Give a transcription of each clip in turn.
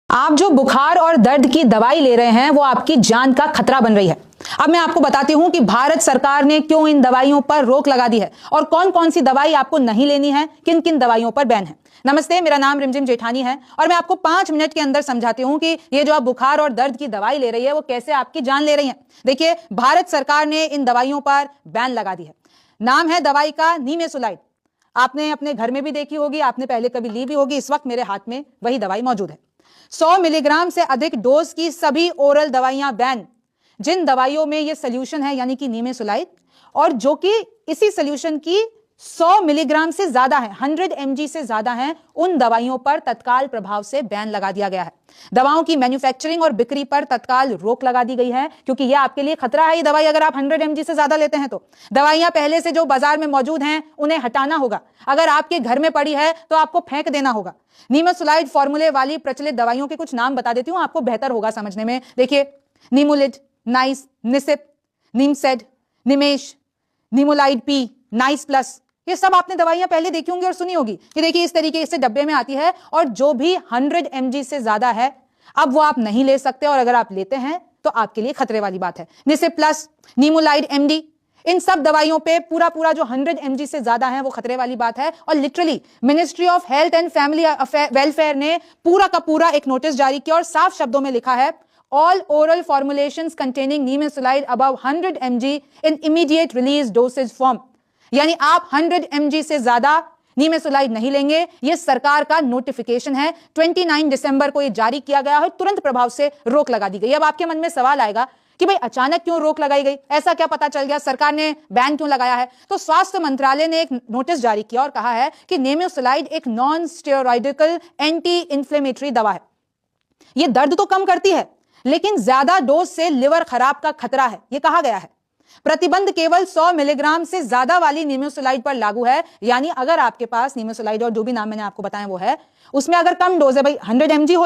आप जो बुखार और दर्द की दवाई ले रहे हैं वो आपकी जान का खतरा बन रही है। अब मैं आपको बताती हूं कि भारत सरकार ने क्यों इन दवाइयों पर रोक लगा दी है और कौन कौन सी दवाई आपको नहीं लेनी है, किन किन दवाइयों पर बैन है। नमस्ते, मेरा नाम रिमझिम जेठानी है और मैं आपको 5 मिनट के अंदर समझाती हूं कि ये जो आप बुखार और दर्द की दवाई ले रही है वो कैसे आपकी जान ले रही है। देखिए, भारत सरकार ने इन दवाइयों पर बैन लगा दी है। नाम है दवाई का नीमेसुलाइड। आपने अपने घर में भी देखी होगी, आपने पहले कभी ली भी होगी। इस वक्त मेरे हाथ में वही दवाई मौजूद है। 100 मिलीग्राम से अधिक डोज की सभी ओरल दवाइयां बैन। जिन दवाइयों में यह सोल्यूशन है यानी कि नीमेसुलाइड और जो कि इसी सोल्यूशन की 100 मिलीग्राम से ज्यादा है, 100 mg से ज्यादा है, उन दवाइयों पर तत्काल प्रभाव से बैन लगा दिया गया है। दवाओं की मैन्युफैक्चरिंग और बिक्री पर तत्काल रोक लगा दी गई है क्योंकि यह आपके लिए खतरा है। ये दवाई अगर आप 100 mg से ज्यादा लेते हैं तो दवाइयां पहले से जो बाजार में मौजूद हैं उन्हें हटाना होगा। अगर आपके घर में पड़ी है तो आपको फेंक देना होगा। नीमेसुलाइड फॉर्मूले वाली प्रचलित दवाइयों के कुछ नाम बता देती हूं, आपको बेहतर होगा समझने में। देखिए, नीमुलिड, नाइस, निसिप, नीमसेड, निमेश, नीमोलाइड पी, नाइस प्लस, ये सब आपने दवाइयां पहले देखी होंगी और सुनी होगी। ये देखिए, इस तरीके से डब्बे में आती है और जो भी 100 mg से ज्यादा है अब वो आप नहीं ले सकते और अगर आप लेते हैं तो आपके लिए खतरे वाली बात है। निसिप प्लस, नीमोलाइड एमडी, इन सब दवाइयों पे पूरा जो 100 mg से ज्यादा है वो खतरे वाली बात है। और literally ministry of health and family welfare ने पूरा का पूरा एक नोटिस जारी किया और साफ शब्दों में लिखा है, all oral formulations containing nimesulide above 100 mg in immediate release dosage form। यानी आप 100 mg से ज्यादा नीमेसुलाइड नहीं लेंगे। यह सरकार का नोटिफिकेशन है, 29 दिसंबर को यह जारी किया गया है, तुरंत प्रभाव से रोक लगा दी गई। अब आपके मन में सवाल आएगा कि भाई अचानक क्यों रोक लगाई गई, ऐसा क्या पता चल गया, सरकार ने बैन क्यों लगाया है? तो स्वास्थ्य मंत्रालय ने एक नोटिस जारी किया और कहा है कि नीमेसुलाइड एक नॉन स्टेरॉइडिकल एंटी इंफ्लेमेटरी दवा है। यह दर्द तो कम करती है लेकिन ज्यादा डोज से लिवर खराब का खतरा है, यह कहा गया है। प्रतिबंध केवल 100 मिलीग्राम से ज्यादा वाली नीमेसुलाइड पर लागू है। यानी अगर आपके पास नीमेसुलाइड और जो भी नाम मैंने आपको बताया वो है, उसमें अगर कम डोज है, भाई 100 mg हो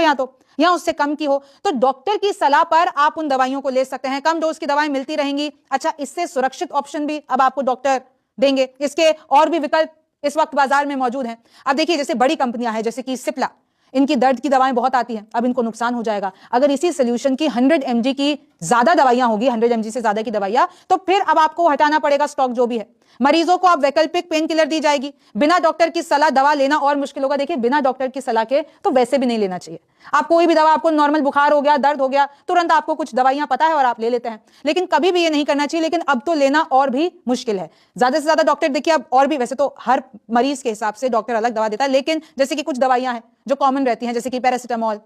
या उससे कम की हो, तो डॉक्टर की सलाह पर आप उन दवाइयों को ले सकते हैं। कम डोज की दवाएं मिलती रहेंगी। अच्छा, इससे सुरक्षित ऑप्शन भी अब आपको डॉक्टर देंगे। इसके और भी विकल्प इस वक्त बाजार में मौजूद हैं। अब देखिए, जैसे बड़ी कंपनियां हैं जैसे कि सिप्ला, इनकी दर्द की दवाएं बहुत आती हैं, अब इनको नुकसान हो जाएगा। अगर इसी सोल्यूशन की 100 mg की ज्यादा दवाइयां होगी, 100 mg से ज्यादा की दवाइयां, तो फिर अब आपको हटाना पड़ेगा स्टॉक जो भी है। मरीजों को अब वैकल्पिक पेन किलर दी जाएगी। बिना डॉक्टर की सलाह दवा लेना और मुश्किल होगा। देखिए, बिना डॉक्टर की सलाह के तो वैसे भी नहीं लेना चाहिए। आप कोई भी दवा, आपको नॉर्मल बुखार हो गया, दर्द हो गया, तुरंत आपको कुछ दवाइयां पता है और आप ले लेते हैं, लेकिन कभी भी ये नहीं करना चाहिए। लेकिन अब तो लेना और भी मुश्किल है। ज्यादा से ज्यादा डॉक्टर, देखिए अब और भी, वैसे तो हर मरीज के हिसाब से डॉक्टर अलग दवा देता है, लेकिन जैसे कि कुछ दवाइयां हैं जो कॉमन रहती हैं, जैसे कि पैरासिटामोल,